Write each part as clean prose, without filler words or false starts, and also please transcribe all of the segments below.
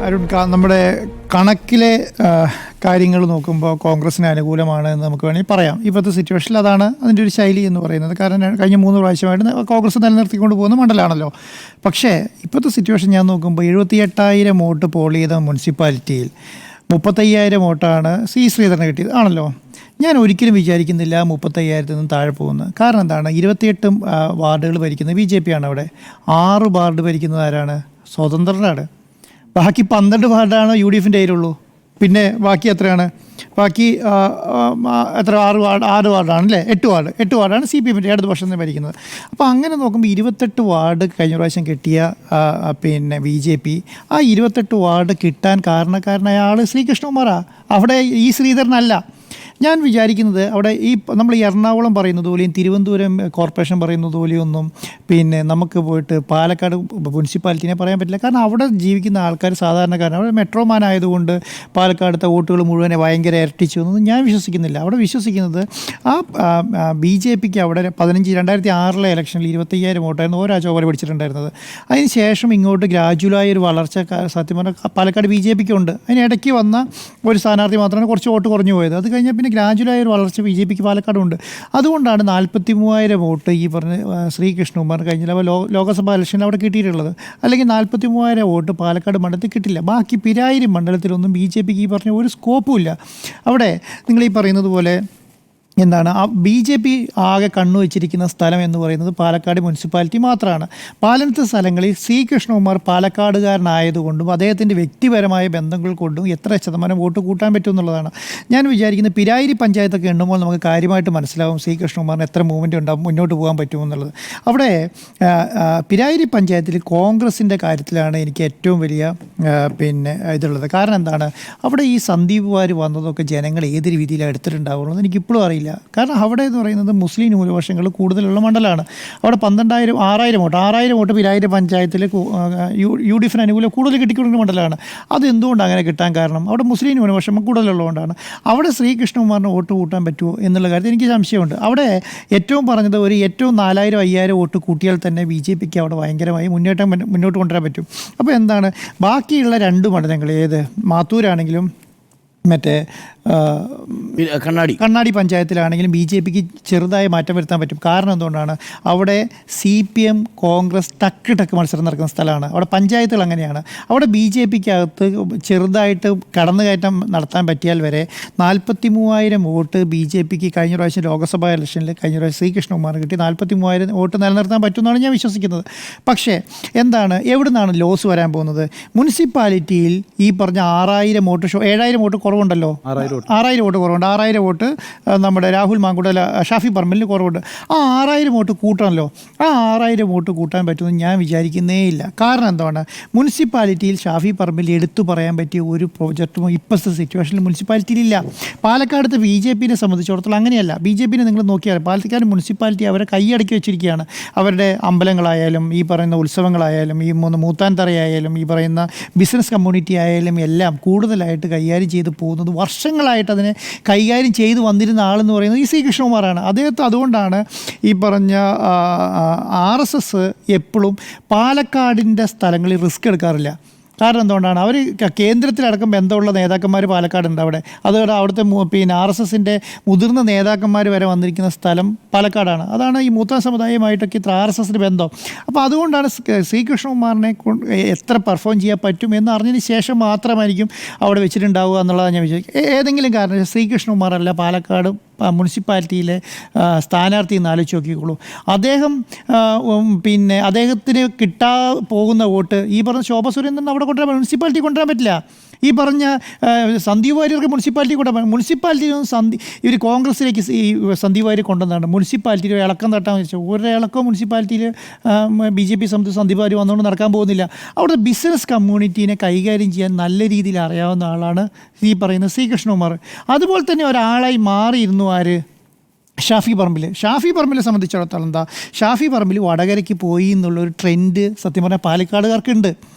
അരുൺ, നമ്മുടെ കണക്കിലെ കാര്യങ്ങൾ നോക്കുമ്പോൾ കോൺഗ്രസിന് അനുകൂലമാണ് എന്ന് നമുക്ക് വേണമെങ്കിൽ പറയാം. ഇപ്പോഴത്തെ സിറ്റുവേഷനിൽ അതാണ് അതിൻ്റെ ഒരു ശൈലി എന്ന് പറയുന്നത്. കാരണം കഴിഞ്ഞ 3 പ്രാവശ്യമായിട്ട് കോൺഗ്രസ് നിലനിർത്തിക്കൊണ്ട് പോകുന്ന മണ്ഡലമാണല്ലോ. പക്ഷേ ഇപ്പോഴത്തെ സിറ്റുവേഷൻ ഞാൻ നോക്കുമ്പോൾ 78,000 വോട്ട് പോൾ ചെയ്ത മുനിസിപ്പാലിറ്റിയിൽ 35,000 വോട്ടാണ് ശ്രീധരന് കിട്ടിയത് ആണല്ലോ. ഞാൻ ഒരിക്കലും വിചാരിക്കുന്നില്ല 35,000 താഴെ പോകുന്നത്. കാരണം എന്താണ്, 28 വാർഡുകൾ ഭരിക്കുന്നത് BJP ആണ്. അവിടെ 6 വാർഡ് ഭരിക്കുന്നത് ആരാണ്? സ്വതന്ത്രനാണ്. ബാക്കി 12 വാർഡാണ് UDFിൻ്റെ കയ്യിലുള്ളൂ. പിന്നെ ബാക്കി എത്രയാണ്? ബാക്കി എത്ര 6 വാർഡാണ് അല്ലേ? 8 വാർഡാണ് CPMൻ്റെ ഇടതുപക്ഷത്തിന് ഭരിക്കുന്നത്. അപ്പോൾ അങ്ങനെ നോക്കുമ്പോൾ 28 വാർഡ് കഴിഞ്ഞ പ്രാവശ്യം കിട്ടിയ പിന്നെ BJP ആ 28 വാർഡ് കിട്ടാൻ കാരണക്കാരനായ ആൾ ശ്രീകൃഷ്ണകുമാറാണ്. അവിടെ ശ്രീധരനല്ല. ഞാൻ വിചാരിക്കുന്നത് അവിടെ നമ്മൾ എറണാകുളം പറയുന്നത് പോലെയും തിരുവനന്തപുരം കോർപ്പറേഷൻ പറയുന്നത് പോലെയൊന്നും പിന്നെ നമുക്ക് പോയിട്ട് പാലക്കാട് മുനിസിപ്പാലിറ്റിനെ പറയാൻ പറ്റില്ല. കാരണം അവിടെ ജീവിക്കുന്ന ആൾക്കാർ സാധാരണക്കാരാണ്. അവിടെ മെട്രോമാൻ ആയതുകൊണ്ട് പാലക്കാടത്തെ വോട്ടുകൾ മുഴുവനെ ഭയങ്കര ഇരട്ടിച്ചു എന്നൊന്നും ഞാൻ വിശ്വസിക്കുന്നില്ല. അവിടെ വിശ്വസിക്കുന്നത് BJPക്ക് അവിടെ 2006 ഇലക്ഷനിൽ 25,000 വോട്ടായിരുന്നു ഓരോ ചോര പിടിച്ചിട്ടുണ്ടായിരുന്നത്. അതിന് ശേഷം ഇങ്ങോട്ട് ഗ്രാജുവലായ ഒരു വളർച്ച സത്യം പറഞ്ഞാൽ പാലക്കാട് BJPക്ക് ഉണ്ട്. അതിനിടയ്ക്ക് വന്ന ഒരു സ്ഥാനാർത്ഥി മാത്രമാണ് കുറച്ച് വോട്ട് കുറഞ്ഞു പോയത്. അത് കഴിഞ്ഞാൽ പിന്നെ ഗ്രാജുവലായ ഒരു വളർച്ച BJPക്ക് പാലക്കാടുണ്ട്. അതുകൊണ്ടാണ് 43,000 വോട്ട് ഈ പറഞ്ഞ ശ്രീകൃഷ്ണകുമാർ കഴിഞ്ഞ ലോകസഭാ ഇലക്ഷനിൽ അവിടെ കിട്ടിയിട്ടുള്ളത്. അല്ലെങ്കിൽ 43,000 വോട്ട് പാലക്കാട് മണ്ഡലത്തിൽ കിട്ടില്ല. ബാക്കി പിരായിരി മണ്ഡലത്തിലൊന്നും BJPക്ക് ഈ പറഞ്ഞ ഒരു സ്കോപ്പും ഇല്ല. അവിടെ നിങ്ങൾ ഈ പറയുന്നത് പോലെ എന്താണ് BJP ആകെ കണ്ണുവച്ചിരിക്കുന്ന സ്ഥലം എന്ന് പറയുന്നത് പാലക്കാട് മുനിസിപ്പാലിറ്റി മാത്രമാണ്. പാലനത്തെ സ്ഥലങ്ങളിൽ ശ്രീകൃഷ്ണകുമാർ പാലക്കാടുകാരനായതുകൊണ്ടും അദ്ദേഹത്തിൻ്റെ വ്യക്തിപരമായ ബന്ധങ്ങൾ കൊണ്ടും എത്ര ശതമാനം വോട്ട് കൂട്ടാൻ പറ്റും എന്നുള്ളതാണ്. ഞാൻ വിചാരിക്കുന്നത് പിരായിരി പഞ്ചായത്തൊക്കെ എണ്ണുമ്പോൾ നമുക്ക് കാര്യമായിട്ട് മനസ്സിലാവും ശ്രീകൃഷ്ണകുമാറിന് എത്ര മൂവ്മെൻറ്റ് ഉണ്ടാവും, മുന്നോട്ട് പോകാൻ പറ്റുമെന്നുള്ളത്. അവിടെ പിരായിരി പഞ്ചായത്തിൽ കോൺഗ്രസിൻ്റെ കാര്യത്തിലാണ് എനിക്ക് ഏറ്റവും വലിയ പിന്നെ ഇതുള്ളത്. കാരണം എന്താണ്, അവിടെ ഈ സന്ദീപ് വാര്യർ വന്നതൊക്കെ ജനങ്ങൾ ഏത് രീതിയിലാണ് എടുത്തിട്ടുണ്ടാവുള്ളൂ എന്ന് എനിക്കിപ്പോഴും അറിയില്ല. കാരണം അവിടെ എന്ന് പറയുന്നത് മുസ്ലിം ന്യൂനപക്ഷങ്ങൾ കൂടുതലുള്ള മണ്ഡലമാണ്. അവിടെ 6,000 വോട്ട് പിരായിരി പഞ്ചായത്തിൽ UDFിന് അനുകൂലം കൂടുതൽ കിട്ടിക്കൊണ്ടിരുന്ന മണ്ഡലമാണ്. അതെന്തുകൊണ്ട് അങ്ങനെ കിട്ടാൻ കാരണം അവിടെ മുസ്ലിം ന്യൂനപക്ഷം കൂടുതലുള്ളതുകൊണ്ടാണ്. അവിടെ ശ്രീകൃഷ്ണകുമാറിന് വോട്ട് കൂട്ടാൻ പറ്റുമോ എന്നുള്ള കാര്യത്തിൽ എനിക്ക് സംശയമുണ്ട്. അവിടെ ഏറ്റവും പറഞ്ഞത് ഏറ്റവും 4,000-5,000 വോട്ട് കൂട്ടിയാൽ തന്നെ BJPക്ക് അവിടെ ഭയങ്കരമായി മുന്നോട്ട് കൊണ്ടുവരാൻ പറ്റും. അപ്പോൾ എന്താണ്, ബാക്കിയുള്ള 2 മണ്ഡലങ്ങൾ ഏത് മാത്തൂരാണെങ്കിലും മറ്റേ കണ്ണാടി പഞ്ചായത്തിലാണെങ്കിലും BJPക്ക് ചെറുതായ മാറ്റം വരുത്താൻ പറ്റും. കാരണം എന്തുകൊണ്ടാണ്, അവിടെ CPM കോൺഗ്രസ് ടക്ക് മത്സരം നടക്കുന്ന സ്ഥലമാണ്. അവിടെ പഞ്ചായത്തുകൾ അങ്ങനെയാണ്. അവിടെ BJPക്കകത്ത് ചെറുതായിട്ട് കടന്നുകയറ്റം നടത്താൻ പറ്റിയാൽ വരെ 43,000 വോട്ട് BJPക്ക് കഴിഞ്ഞ പ്രാവശ്യം ലോകസഭാ ഇലക്ഷനിൽ കഴിഞ്ഞ പ്രാവശ്യം ശ്രീകൃഷ്ണകുമാർ കിട്ടി 43,000 വോട്ട് നിലനിർത്താൻ പറ്റുമെന്നാണ് ഞാൻ വിശ്വസിക്കുന്നത്. പക്ഷേ എന്താണ്, എവിടെ നിന്നാണ് ലോസ് വരാൻ പോകുന്നത്? മുനിസിപ്പാലിറ്റിയിൽ ഈ പറഞ്ഞ 6,000 വോട്ട് 7,000 വോട്ട് കുറവുണ്ടല്ലോ, 6,000 വോട്ട് കുറവുണ്ട്. 6,000 വോട്ട് നമ്മുടെ രാഹുൽ മാങ്കുടൽ ഷാഫി പറമ്പലിന് കുറവുണ്ട്. ആ 6,000 വോട്ട് കൂട്ടണമല്ലോ. ആ 6,000 വോട്ട് കൂട്ടാൻ പറ്റുമെന്ന് ഞാൻ വിചാരിക്കുന്നേ ഇല്ല. കാരണം എന്താണ്, മുനിസിപ്പാലിറ്റിയിൽ ഷാഫി പറമ്പിൽ എടുത്തു പറയാൻ പറ്റിയ ഒരു പ്രോജക്റ്റും ഇപ്പോഴത്തെ സിറ്റുവേഷനിൽ മുനിസിപ്പാലിറ്റിയിലില്ല. പാലക്കാടത്തെ BJPനെ സംബന്ധിച്ചിടത്തോളം അങ്ങനെയല്ല. BJPനെ നിങ്ങൾ നോക്കിയാൽ പാലക്കാട് മുനിസിപ്പാലിറ്റി അവരെ കൈയടക്കി വെച്ചിരിക്കുകയാണ്. അവരുടെ അമ്പലങ്ങളായാലും ഈ പറയുന്ന ഉത്സവങ്ങളായാലും ഈ മൂത്താൻ തറയായാലും ഈ പറയുന്ന ബിസിനസ് കമ്മ്യൂണിറ്റി ആയാലും എല്ലാം കൂടുതലായിട്ട് കൈകാര്യം ചെയ്ത് പോകുന്നത് വർഷങ്ങളായിട്ട് അതിനെ കൈകാര്യം ചെയ്തു വന്നിരുന്ന ആളെന്ന് പറയുന്നത് ഈ ശ്രീകൃഷ്ണകുമാറാണ്. അതുകൊണ്ടാണ് ഈ പറഞ്ഞ RSS എപ്പോഴും പാലക്കാടിൻ്റെ സ്ഥലങ്ങളിൽ റിസ്ക് എടുക്കാറില്ല. കാരണം എന്തുകൊണ്ടാണ്, അവർ കേന്ദ്രത്തിലടക്കം ബന്ധമുള്ള നേതാക്കന്മാർ പാലക്കാടുണ്ട്. അതുകൊണ്ട് അവിടുത്തെ പിന്നെ RSSൻ്റെ മുതിർന്ന നേതാക്കന്മാർ വരെ വന്നിരിക്കുന്ന സ്ഥലം പാലക്കാടാണ്. അതാണ് ഈ മൂത്ത സമുദായമായിട്ടൊക്കെ ഇത്ര RSSന് ബന്ധം. അപ്പോൾ അതുകൊണ്ടാണ് ശ്രീകൃഷ്ണകുമാറിനെ എത്ര പെർഫോം ചെയ്യാൻ പറ്റും എന്ന് അറിഞ്ഞതിന് ശേഷം മാത്രമായിരിക്കും അവിടെ വെച്ചിട്ടുണ്ടാവുക എന്നുള്ളതാണ് ഞാൻ വിചാരിക്കുന്നത്. ഏതെങ്കിലും കാരണം ശ്രീകൃഷ്ണകുമാറല്ല പാലക്കാട് മുനിസിപ്പാലിറ്റിയിലെ സ്ഥാനാർത്ഥി എന്ന് ആലോചിച്ച് നോക്കിക്കോളൂ. പിന്നെ അദ്ദേഹത്തിന് പോകുന്ന വോട്ട് ഈ പറഞ്ഞ ശോഭ സുരേന്ദ്രൻ അവിടെ കൊണ്ടുവരാൻ മുനിസിപ്പാലിറ്റി കൊണ്ടുവരാൻ പറ്റില്ല. ഈ പറഞ്ഞ സന്ദീപ് വാര്യർക്ക് മുനിസിപ്പാലിറ്റി കൊണ്ടുവരാൻ ഇവർ കോൺഗ്രസിലേക്ക് ഈ സന്ദീപ് വാര്യർ കൊണ്ടുവന്നതാണ്. മുനിസിപ്പാലിറ്റിയിൽ ഇളക്കം തട്ടാമെന്ന് വെച്ചാൽ ഒരിളക്കം മുനിസിപ്പാലിറ്റിയിൽ BJP സംബന്ധിച്ച് സന്ദീപ് വാര്യർ വന്നുകൊണ്ട് നടക്കാൻ പോകുന്നില്ല. അവിടുത്തെ ബിസിനസ് കമ്മ്യൂണിറ്റീനെ കൈകാര്യം ചെയ്യാൻ നല്ല രീതിയിൽ അറിയാവുന്ന ആളാണ് ഈ പറയുന്ന ശ്രീകൃഷ്ണകുമാർ. അതുപോലെ തന്നെ ഒരാളായി മാറിയിരുന്നു ആര്, ഷാഫി പറമ്പിലെ സംബന്ധിച്ചിടത്തോളം എന്താ, ഷാഫി പറമ്പിൽ വടകരയ്ക്ക് പോയി എന്നുള്ളൊരു ട്രെൻഡ് സത്യം പറഞ്ഞാൽ പാലക്കാടുകാർക്കുണ്ട്.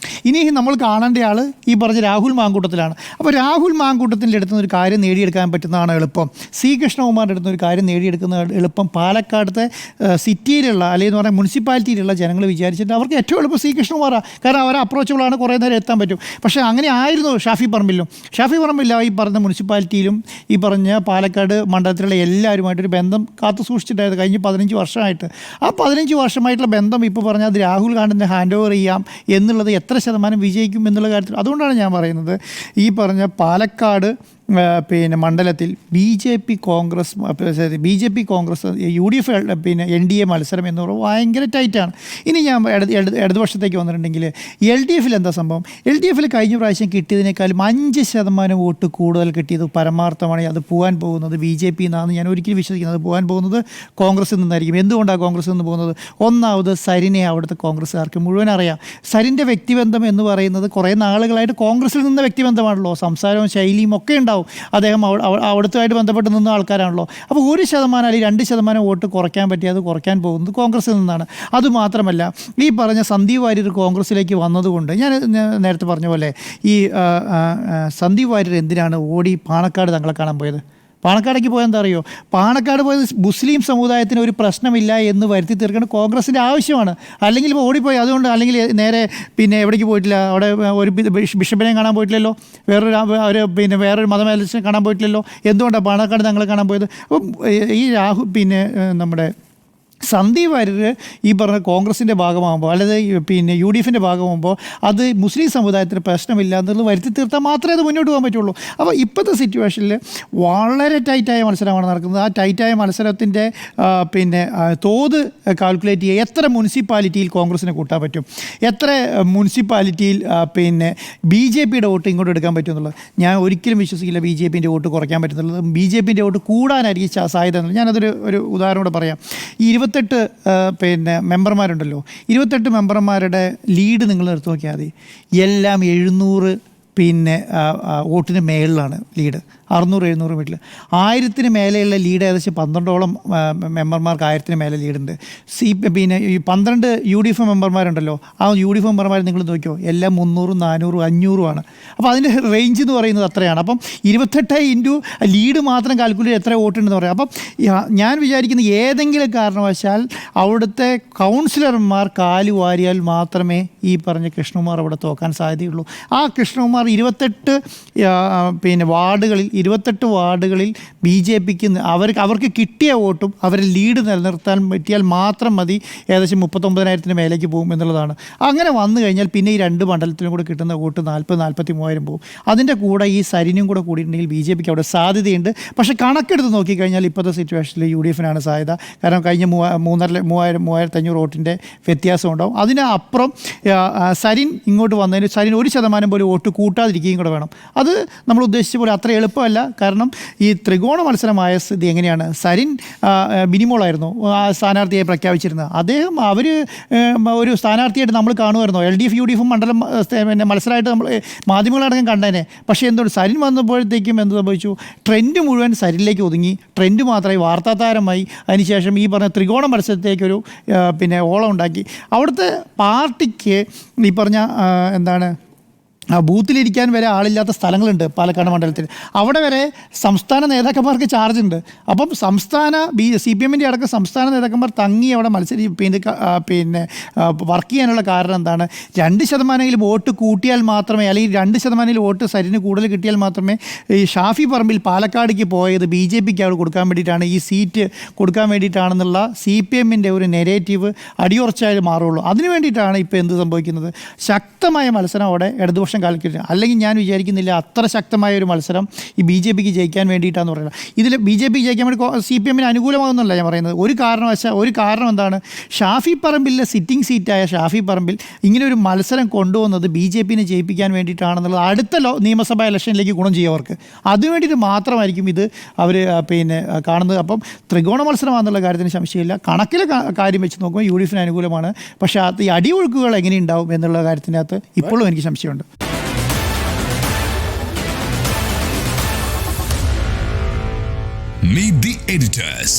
ഇനി നമ്മൾ കാണേണ്ട ആൾ ഈ പറഞ്ഞ രാഹുൽ മാങ്കൂട്ടത്തിലാണ്. അപ്പോൾ രാഹുൽ മാങ്കൂട്ടത്തിൻ്റെ അടുത്തുനിന്ന് ഒരു കാര്യം നേടിയെടുക്കാൻ പറ്റുന്നതാണ് എളുപ്പം. സി കൃഷ്ണകുമാറിൻ്റെ അടുത്തുനിന്ന് ഒരു കാര്യം നേടിയെടുക്കുന്ന എളുപ്പം പാലക്കാടത്തെ സിറ്റിയിലുള്ള അല്ലെങ്കിൽ എന്ന് പറഞ്ഞാൽ മുനിസിപ്പാലിറ്റിയിലുള്ള ജനങ്ങൾ വിചാരിച്ചിട്ട് അവർക്ക് ഏറ്റവും എളുപ്പം സി കൃഷ്ണകുമാറാണ്. കാരണം അവരെ അപ്രോച്ചബിളാണ്, കുറേ നേരം എത്താൻ പറ്റും. പക്ഷേ അങ്ങനെ ആയിരുന്നു ഷാഫി പറമ്പിലും ഈ പറഞ്ഞ മുനിസിപ്പാലിറ്റിയിലും ഈ പറഞ്ഞ പാലക്കാട് മണ്ഡലത്തിലുള്ള എല്ലാവരുമായിട്ടൊരു ബന്ധം കാത്തു സൂക്ഷിച്ചിട്ടായിരുന്നു കഴിഞ്ഞ 15 വർഷമായിട്ട്. ആ 15 വർഷമായിട്ടുള്ള ബന്ധം ഇപ്പോൾ പറഞ്ഞാൽ അത് രാഹുൽ ഗാന്ധിനെ ഹാൻഡ് ഓവർ ചെയ്യാം എന്നുള്ളത് എത്ര ശതമാനം വിജയിക്കും എന്നുള്ള കാര്യത്തിൽ. അതുകൊണ്ടാണ് ഞാൻ പറയുന്നത് ഈ പറഞ്ഞ പാലക്കാട് മണ്ഡലത്തിൽ B J P Congress UDF NDA മത്സരം എന്ന് പറയുന്നത് ഭയങ്കര ടൈറ്റാണ്. ഇനി ഞാൻ ഇടതുപക്ഷത്തേക്ക് വന്നിട്ടുണ്ടെങ്കിൽ LDF എന്താ സംഭവം, LDF കഴിഞ്ഞ പ്രാവശ്യം കിട്ടിയതിനേക്കാളും 5% വോട്ട് കൂടുതൽ കിട്ടിയത് പരമാർത്ഥമാണ്. അത് പോകാൻ പോകുന്നത് BJP എന്നാണ് ഞാൻ ഒരിക്കലും വിശ്വസിക്കുന്നത്. പോകാൻ പോകുന്നത് കോൺഗ്രസിൽ നിന്നായിരിക്കും. എന്തുകൊണ്ടാണ് കോൺഗ്രസിൽ നിന്ന് പോകുന്നത്? ഒന്നാമത് സരിനെ അവിടുത്തെ കോൺഗ്രസ്സുകാർക്ക് മുഴുവൻ അറിയാം. സരിൻ്റെ വ്യക്തിബന്ധം എന്ന് പറയുന്നത് കുറേ നാളുകളായിട്ട് കോൺഗ്രസിൽ നിന്ന വ്യക്തിബന്ധമാണല്ലോ. സംസാരവും ശൈലിയും ഒക്കെ ഉണ്ടാവും. അദ്ദേഹം അവിടുത്തുമായിട്ട് ബന്ധപ്പെട്ട് നിന്ന ആൾക്കാരാണല്ലോ. അപ്പോൾ 1% അല്ലെങ്കിൽ 2% വോട്ട് കുറയ്ക്കാൻ പറ്റി, അത് കുറയ്ക്കാൻ പോകുന്നത് കോൺഗ്രസിൽ നിന്നാണ്. അതുമാത്രമല്ല ഈ പറഞ്ഞ സന്ദീപ് വാര്യർ കോൺഗ്രസിലേക്ക് വന്നതുകൊണ്ട് ഞാൻ നേരത്തെ പറഞ്ഞ പോലെ ഈ സന്ദീപ് വാര്യർ എന്തിനാണ് ഓടി പാണക്കാട് തങ്ങളെ കാണാൻ പോയത്? പാണക്കാടേക്ക് പോയാൽ എന്താ അറിയോ, പാണക്കാട് പോയത് മുസ്ലിം സമുദായത്തിന് ഒരു പ്രശ്നമില്ല എന്ന് വരുത്തി തീർക്കേണ്ട കോൺഗ്രസിൻ്റെ ആവശ്യമാണ്. അല്ലെങ്കിൽ ഇപ്പോൾ ഓടിപ്പോയി അതുകൊണ്ട്, അല്ലെങ്കിൽ നേരെ എവിടേക്ക് പോയിട്ടില്ല, അവിടെ ഒരു ബിഷപ്പിനെ കാണാൻ പോയിട്ടില്ലല്ലോ, വേറൊരു മതമേലസിനെ കാണാൻ പോയിട്ടില്ലല്ലോ. എന്തുകൊണ്ടാണ് പാണക്കാട് തങ്ങളെ കാണാൻ പോയത്? അപ്പം ഈ നമ്മുടെ സന്ദീപ് വാര്യർ ഈ പറഞ്ഞ കോൺഗ്രസിൻ്റെ ഭാഗമാകുമ്പോൾ അല്ലെങ്കിൽ UDFൻ്റെ ഭാഗമാകുമ്പോൾ അത് മുസ്ലിം സമുദായത്തിന് പ്രശ്നമില്ല എന്നുള്ളത് വരുത്തി തീർത്താൽ മാത്രമേ അത് മുന്നോട്ട് പോകാൻ പറ്റുള്ളൂ. അപ്പോൾ ഇപ്പോഴത്തെ സിറ്റുവേഷനിൽ വളരെ ടൈറ്റായ മത്സരമാണ് നടക്കുന്നത്. ആ ടൈറ്റായ മത്സരത്തിൻ്റെ തോത് കാൽക്കുലേറ്റ് ചെയ്യുക. എത്ര മുനിസിപ്പാലിറ്റിയിൽ കോൺഗ്രസിനെ കൂട്ടാൻ പറ്റും, എത്ര മുനിസിപ്പാലിറ്റിയിൽ BJPയുടെ വോട്ട് ഇങ്ങോട്ട് എടുക്കാൻ പറ്റും എന്നുള്ളത് ഞാൻ ഒരിക്കലും വിശ്വസിക്കില്ല. BJPൻ്റെ വോട്ട് കുറയ്ക്കാൻ പറ്റുന്നുള്ളത്, BJPൻ്റെ വോട്ട് കൂടാനായിരിക്കും സാധ്യത എന്നുള്ളത്. ഞാനതൊരു ഉദാഹരണം കൂടെ പറയാം. ഈ 28 മെമ്പർമാരുണ്ടല്ലോ, 28 മെമ്പർമാരുടെ ലീഡ് നിങ്ങൾ എടുത്തു നോക്കിയാൽ മതി. എല്ലാം 700 വോട്ടിന് മേളിലാണ് ലീഡ്. 600-700 വീട്ടിൽ 1000-ന് മേലെയുള്ള ലീഡ് ഏകദേശം 12ഓളം മെമ്പർമാർക്ക് 1000-ന് മേലെ ലീഡുണ്ട്. ഈ 12 UDF മെമ്പർമാരുണ്ടല്ലോ, ആ UDF മെമ്പർമാർ നിങ്ങൾ നോക്കിയോ, എല്ലാം 300, 400, 500 അപ്പോൾ അതിൻ്റെ റേഞ്ച് എന്ന് പറയുന്നത് അത്രയാണ്. അപ്പം 28 ഇൻറ്റു ലീഡ് മാത്രം കാൽക്കുലേറ്റ് എത്ര വോട്ടുണ്ടെന്ന് പറയാം. അപ്പം ഞാൻ വിചാരിക്കുന്ന ഏതെങ്കിലും കാരണവശാൽ അവിടുത്തെ കൗൺസിലർമാർ കാല് വാരിയാൽ മാത്രമേ ഈ പറഞ്ഞ കൃഷ്ണകുമാർ അവിടെ തോക്കാൻ സാധ്യതയുള്ളൂ. ആ കൃഷ്ണകുമാർ 28 വാർഡുകളിൽ BJPക്ക് അവർക്ക് കിട്ടിയ വോട്ടും അവരെ ലീഡ് നിലനിർത്താൻ പറ്റിയാൽ മാത്രം മതി, ഏകദേശം 39,000-ന് മേലേക്ക് പോകും എന്നുള്ളതാണ്. അങ്ങനെ വന്നു കഴിഞ്ഞാൽ പിന്നെ ഈ 2 മണ്ഡലത്തിനും കൂടെ കിട്ടുന്ന വോട്ട് 40,000-43,000 പോകും. അതിൻ്റെ കൂടെ ഈ സരിനും കൂടെ കൂടിയിട്ടുണ്ടെങ്കിൽ BJPക്ക് അവിടെ സാധ്യതയുണ്ട്. പക്ഷേ കണക്കെടുത്ത് നോക്കിക്കഴിഞ്ഞാൽ ഇപ്പോഴത്തെ സിറ്റുവേഷനിൽ UDFനാണ് സാധ്യത. കാരണം കഴിഞ്ഞ 3,500 വോട്ടിൻ്റെ വ്യത്യാസം ഉണ്ടാവും. അതിനപ്പുറം സരിൻ ഇങ്ങോട്ട് വന്നതിന് സരിൻ 1% പോലും വോട്ട് കൂട്ടാതിരിക്കുകയും കൂടെ വേണം. അത് നമ്മൾ ഉദ്ദേശിച്ച പോലെ അത്ര എളുപ്പമല്ല. കാരണം ഈ ത്രികോണ മത്സരമായ സ്ഥിതി എങ്ങനെയാണ്, സരിൻ ബിനിമോളായിരുന്നു സ്ഥാനാർത്ഥിയായി പ്രഖ്യാപിച്ചിരുന്നത്. അദ്ദേഹം ഒരു സ്ഥാനാർത്ഥിയായിട്ട് നമ്മൾ കാണുമായിരുന്നു. LDF UDF മണ്ഡലം മത്സരമായിട്ട് നമ്മൾ മാധ്യമങ്ങളടക്കം കണ്ടേനെ. പക്ഷേ എന്തുകൊണ്ട് സരിൻ വന്നപ്പോഴത്തേക്കും എന്ത് സംഭവിച്ചു, ട്രെൻഡ് മുഴുവൻ സരിനിലേക്ക് ഒതുങ്ങി. ട്രെൻഡ് മാത്രമായി വാർത്താതാരമായി. അതിനുശേഷം ഈ പറഞ്ഞ ത്രികോണ മത്സരത്തേക്കൊരു ഓളം ഉണ്ടാക്കി. അവിടുത്തെ പാർട്ടിക്ക് ഈ പറഞ്ഞ ബൂത്തിലിരിക്കാൻ വരെ ആളില്ലാത്ത സ്ഥലങ്ങളുണ്ട് പാലക്കാട് മണ്ഡലത്തിൽ. അവിടെ വരെ സംസ്ഥാന നേതാക്കന്മാർക്ക് ചാർജ് ഉണ്ട്. അപ്പം CPMൻ്റെ അടക്കം സംസ്ഥാന നേതാക്കന്മാർ തങ്ങി അവിടെ വർക്ക് ചെയ്യാനുള്ള കാരണം എന്താണ്? 2% വോട്ട് കൂട്ടിയാൽ മാത്രമേ, അല്ലെങ്കിൽ 2% വോട്ട് സരിന് കൂടുതൽ കിട്ടിയാൽ മാത്രമേ ഈ ഷാഫി പറമ്പിൽ പാലക്കാടേക്ക് പോയത് BJPക്ക് അവിടെ കൊടുക്കാൻ വേണ്ടിയിട്ടാണ്, ഈ സീറ്റ് കൊടുക്കാൻ വേണ്ടിയിട്ടാണെന്നുള്ള CPMൻ്റെ ഒരു നെഗറ്റീവ് അടിയുറച്ചായി മാറുള്ളൂ. അതിന് വേണ്ടിയിട്ടാണ് ഇപ്പോൾ എന്ത് സംഭവിക്കുന്നത്, ശക്തമായ മത്സരം അവിടെ ഇടതുപക്ഷം കാൽക്കുലേറ്റ്. അല്ലെങ്കിൽ ഞാൻ വിചാരിക്കുന്നില്ല അത്ര ശക്തമായ ഒരു മത്സരം ഈ BJPക്ക് ജയിക്കാൻ വേണ്ടിയിട്ടാണെന്ന് പറയുന്നത്. ഇതിൽ BJP ജയിക്കാൻ വേണ്ടി CPMന് അനുകൂലമാകുന്നല്ല ഞാൻ പറയുന്നത്. ഒരു കാരണം എന്താണ്, ഷാഫി പറമ്പിലെ സിറ്റിംഗ് സീറ്റായ ഷാഫി പറമ്പിൽ ഇങ്ങനെ ഒരു മത്സരം കൊണ്ടുവന്നത് BJPനെ ജയിപ്പിക്കാൻ വേണ്ടിയിട്ടാണെന്നുള്ളത് അടുത്ത നിയമസഭാ ഇലക്ഷനിലേക്ക് ഗുണം ചെയ്യും അവർക്ക്. അതിനുവേണ്ടിയിട്ട് മാത്രമായിരിക്കും ഇത് അവർ കാണുന്നത്. അപ്പം ത്രികോണ മത്സരമാണെന്നുള്ള കാര്യത്തിന് സംശയമില്ല. കണക്കിലെ കാര്യം വെച്ച് നോക്കുമ്പോൾ UDFന് അനുകൂലമാണ്. പക്ഷേ ഈ അടിയൊഴുക്കുകൾ എങ്ങനെയുണ്ടാവും എന്നുള്ള കാര്യത്തിനകത്ത് ഇപ്പോഴും എനിക്ക് സംശയമുണ്ട്. Meet the editors.